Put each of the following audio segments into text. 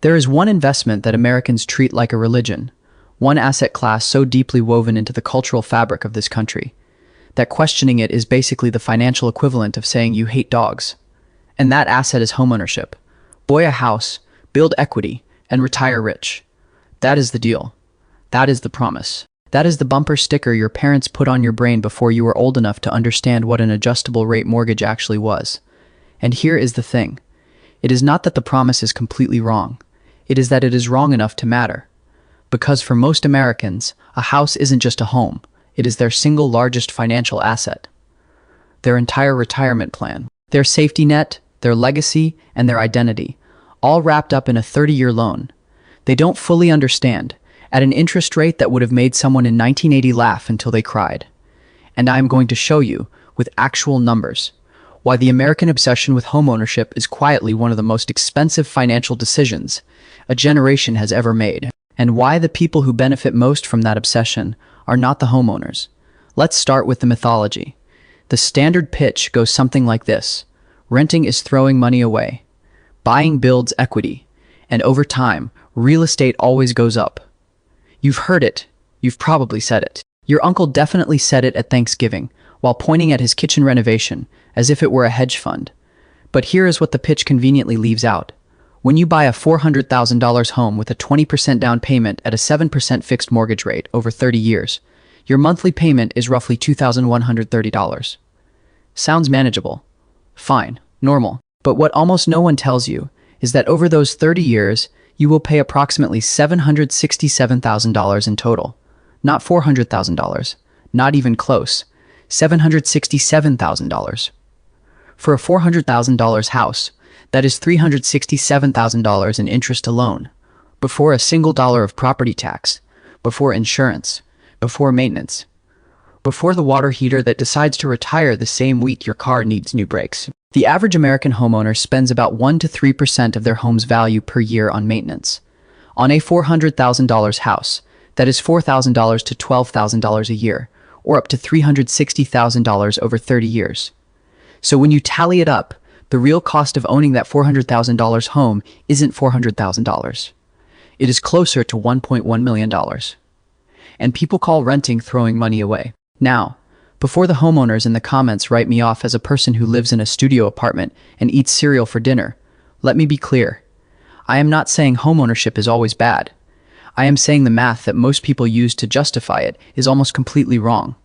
There is one investment that Americans treat like a religion, one asset class so deeply woven into the cultural fabric of this country, that questioning it is basically the financial equivalent of saying you hate dogs. And that asset is homeownership. Buy a house, build equity, and retire rich. That is the deal. That is the promise. That is the bumper sticker your parents put on your brain before you were old enough to understand what an adjustable rate mortgage actually was. And here is the thing. It is not that the promise is completely wrong. It is that it is wrong enough to matter. Because for most Americans, a house isn't just a home. It is their single largest financial asset. Their entire retirement plan, their safety net, their legacy, and their identity, all wrapped up in a 30-year loan. They don't fully understand, at an interest rate that would have made someone in 1980 laugh until they cried. And I am going to show you, with actual numbers, why the American obsession with homeownership is quietly one of the most expensive financial decisions a generation has ever made, and why the people who benefit most from that obsession are not the homeowners. Let's start with the mythology. The standard pitch goes something like this. Renting is throwing money away. Buying builds equity. And over time, real estate always goes up. You've heard it. You've probably said it. Your uncle definitely said it at Thanksgiving, while pointing at his kitchen renovation, as if it were a hedge fund. But here is what the pitch conveniently leaves out. When you buy a $400,000 home with a 20% down payment at a 7% fixed mortgage rate over 30 years, your monthly payment is roughly $2,130. Sounds manageable. Fine, normal. But what almost no one tells you is that over those 30 years, you will pay approximately $767,000 in total. Not $400,000. Not even close. $767,000. For a $400,000 house, that is $367,000 in interest alone, before a single dollar of property tax, before insurance, before maintenance, before the water heater that decides to retire the same week your car needs new brakes. The average American homeowner spends about 1 to 3% of their home's value per year on maintenance. On a $400,000 house, that is $4,000 to $12,000 a year, or up to $360,000 over 30 years. So when you tally it up, the real cost of owning that $400,000 home isn't $400,000. It is closer to $1.1 million. And people call renting throwing money away. Now, before the homeowners in the comments write me off as a person who lives in a studio apartment and eats cereal for dinner, let me be clear. I am not saying homeownership is always bad. I am saying the math that most people use to justify it is almost completely wrong.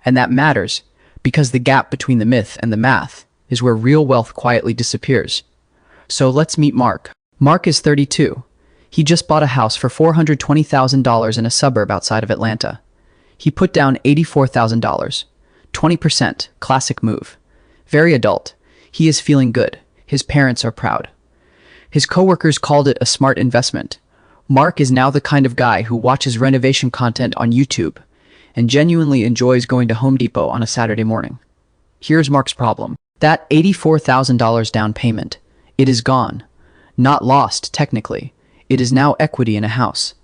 And that matters because the gap between the myth and the math is where real wealth quietly disappears. So let's meet Mark. Mark is 32. He just bought a house for $420,000 in a suburb outside of Atlanta. He put down $84,000. 20%, classic move. Very adult. He is feeling good. His parents are proud. His coworkers called it a smart investment. Mark is now the kind of guy who watches renovation content on YouTube and genuinely enjoys going to Home Depot on a Saturday morning. Here's Mark's problem. That $84,000 down payment, it is gone. Not lost, technically. It is now equity in a house.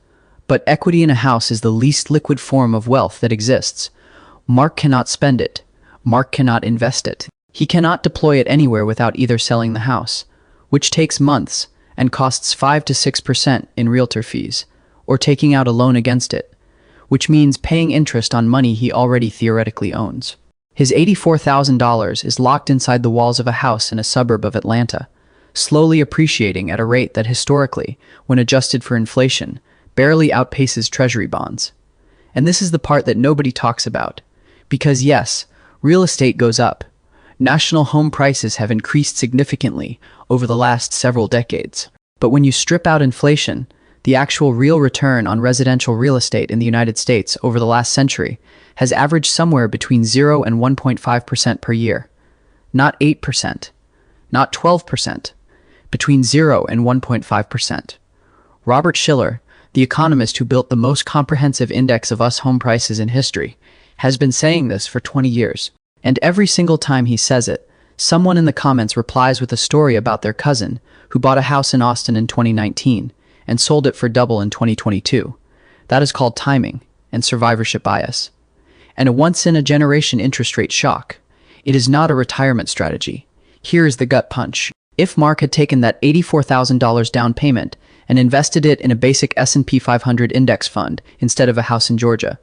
But equity in a house is the least liquid form of wealth that exists. Mark cannot spend it. Mark cannot invest it. He cannot deploy it anywhere without either selling the house, which takes months and costs 5 to 6% in realtor fees, or taking out a loan against it, which means paying interest on money he already theoretically owns. His $84,000 is locked inside the walls of a house in a suburb of Atlanta, slowly appreciating at a rate that historically, when adjusted for inflation, barely outpaces treasury bonds. And this is the part that nobody talks about. Because yes, real estate goes up. National home prices have increased significantly over the last several decades. But when you strip out inflation, the actual real return on residential real estate in the United States over the last century has averaged somewhere between 0 and 1.5% per year. Not 8%, not 12%, between 0 and 1.5%. Robert Shiller, the economist who built the most comprehensive index of US home prices in history, has been saying this for 20 years. And every single time he says it, someone in the comments replies with a story about their cousin who bought a house in Austin in 2019 and sold it for double in 2022. That is called timing and survivorship bias. And a once-in-a-generation interest rate shock. It is not a retirement strategy. Here is the gut punch. If Mark had taken that $84,000 down payment and invested it in a basic S&P 500 index fund instead of a house in Georgia.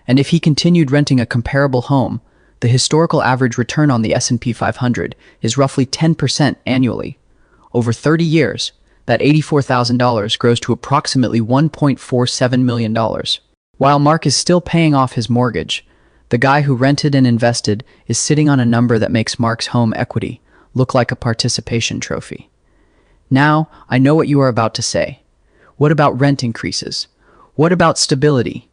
And if he continued renting a comparable home, the historical average return on the S&P 500 is roughly 10% annually. Over 30 years, that $84,000 grows to approximately $1.47 million. While Mark is still paying off his mortgage, the guy who rented and invested is sitting on a number that makes Mark's home equity look like a participation trophy. Now, I know what you are about to say. What about rent increases? What about stability?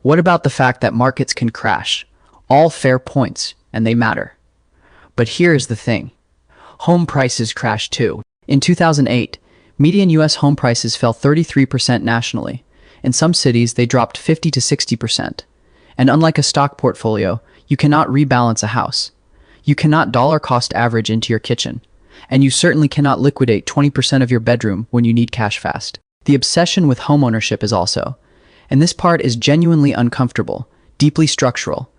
What about the fact that markets can crash? All fair points, and they matter. But here's the thing. Home prices crashed too. In 2008, median U.S. home prices fell 33% nationally. In some cities, they dropped 50 to 60%. And unlike a stock portfolio, you cannot rebalance a house. You cannot dollar cost average into your kitchen. And you certainly cannot liquidate 20% of your bedroom when you need cash fast. The obsession with homeownership is also, and this part is genuinely uncomfortable, deeply structural,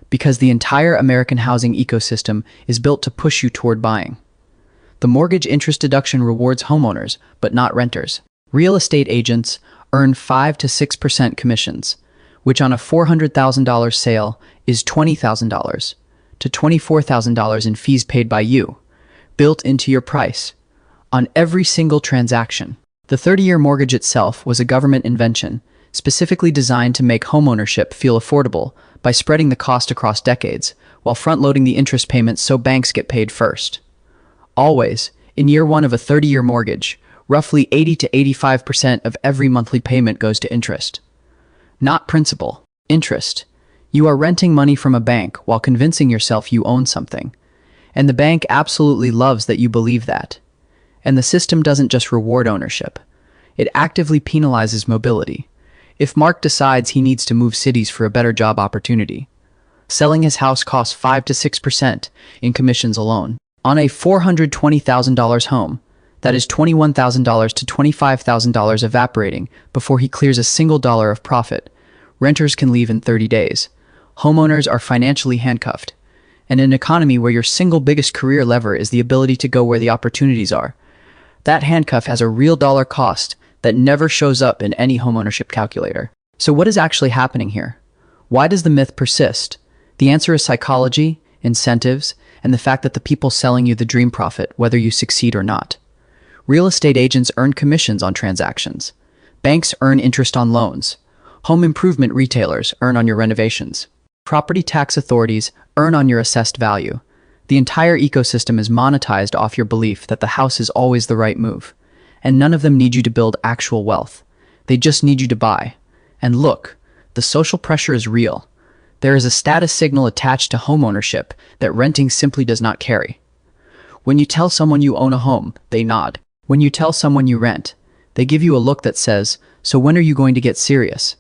because the entire American housing ecosystem is built to push you toward buying. The mortgage interest deduction rewards homeowners, but not renters. Real estate agents earn 5 to 6% commissions, which on a $400,000 sale is $20,000 to $24,000 in fees paid by you, built into your price, on every single transaction. The 30-year mortgage itself was a government invention, specifically designed to make homeownership feel affordable by spreading the cost across decades, while front-loading the interest payments so banks get paid first. Always, in year one of a 30-year mortgage, roughly 80 to 85% of every monthly payment goes to interest. Not principal, interest. You are renting money from a bank while convincing yourself you own something. And the bank absolutely loves that you believe that. And the system doesn't just reward ownership. It actively penalizes mobility. If Mark decides he needs to move cities for a better job opportunity, selling his house costs 5 to 6% in commissions alone. On a $420,000 home, that is $21,000 to $25,000 evaporating before he clears a single dollar of profit. Renters can leave in 30 days. Homeowners are financially handcuffed. And in an economy where your single biggest career lever is the ability to go where the opportunities are, that handcuff has a real dollar cost that never shows up in any homeownership calculator. So what is actually happening here? Why does the myth persist? The answer is psychology, incentives, and the fact that the people selling you the dream profit, whether you succeed or not. Real estate agents earn commissions on transactions. Banks earn interest on loans. Home improvement retailers earn on your renovations. Property tax authorities earn on your assessed value. The entire ecosystem is monetized off your belief that the house is always the right move. And none of them need you to build actual wealth. They just need you to buy. And look, the social pressure is real. There is a status signal attached to homeownership that renting simply does not carry. When you tell someone you own a home, they nod. When you tell someone you rent, they give you a look that says, "So when are you going to get serious?"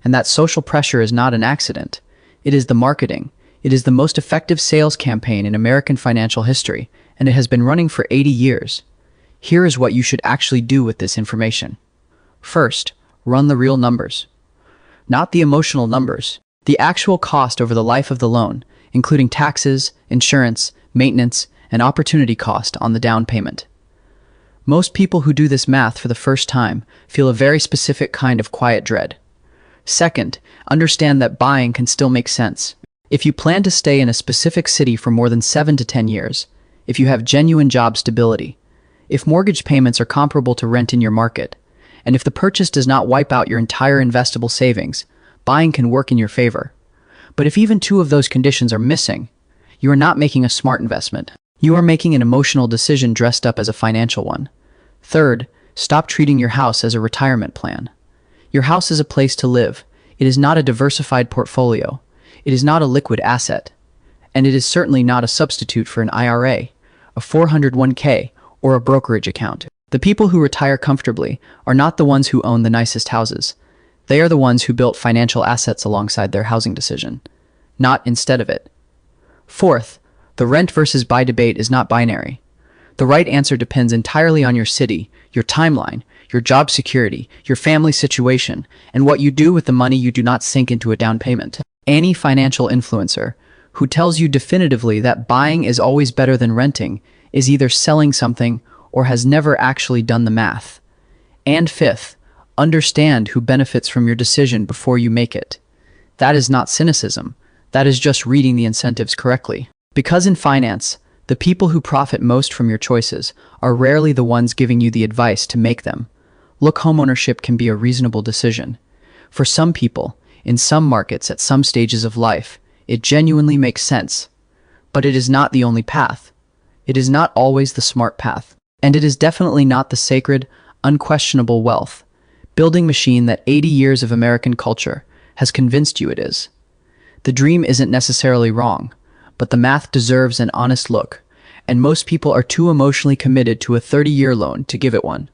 And that social pressure is not an accident. It is the marketing. It is the most effective sales campaign in American financial history, and it has been running for 80 years. Here is what you should actually do with this information. First, run the real numbers. Not the emotional numbers. The actual cost over the life of the loan, including taxes, insurance, maintenance, and opportunity cost on the down payment. Most people who do this math for the first time feel a very specific kind of quiet dread. Second, understand that buying can still make sense. If you plan to stay in a specific city for more than 7 to 10 years, if you have genuine job stability, if mortgage payments are comparable to rent in your market, and if the purchase does not wipe out your entire investable savings, buying can work in your favor. But if even two of those conditions are missing, you are not making a smart investment. You are making an emotional decision dressed up as a financial one. Third, stop treating your house as a retirement plan. Your house is a place to live. It is not a diversified portfolio. It is not a liquid asset. And it is certainly not a substitute for an IRA, a 401k, or a brokerage account. The people who retire comfortably are not the ones who own the nicest houses. They are the ones who built financial assets alongside their housing decision, not instead of it. Fourth, the rent versus buy debate is not binary. The right answer depends entirely on your city, your timeline, your job security, your family situation, and what you do with the money you do not sink into a down payment. Any financial influencer who tells you definitively that buying is always better than renting is either selling something or has never actually done the math. And fifth, understand who benefits from your decision before you make it. That is not cynicism. That is just reading the incentives correctly. Because in finance, the people who profit most from your choices are rarely the ones giving you the advice to make them. Look, homeownership can be a reasonable decision. For some people, in some markets at some stages of life, it genuinely makes sense. But it is not the only path. It is not always the smart path. And it is definitely not the sacred, unquestionable wealth building machine that 80 years of American culture has convinced you it is. The dream isn't necessarily wrong, but the math deserves an honest look, and most people are too emotionally committed to a 30-year loan to give it one.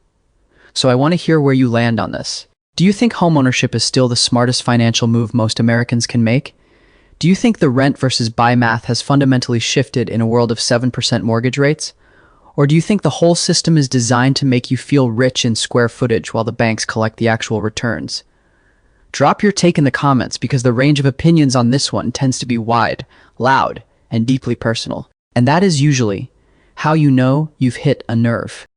So I want to hear where you land on this. Do you think homeownership is still the smartest financial move most Americans can make? Do you think the rent versus buy math has fundamentally shifted in a world of 7% mortgage rates? Or do you think the whole system is designed to make you feel rich in square footage while the banks collect the actual returns? Drop your take in the comments because the range of opinions on this one tends to be wide, loud, and deeply personal. And that is usually how you know you've hit a nerve.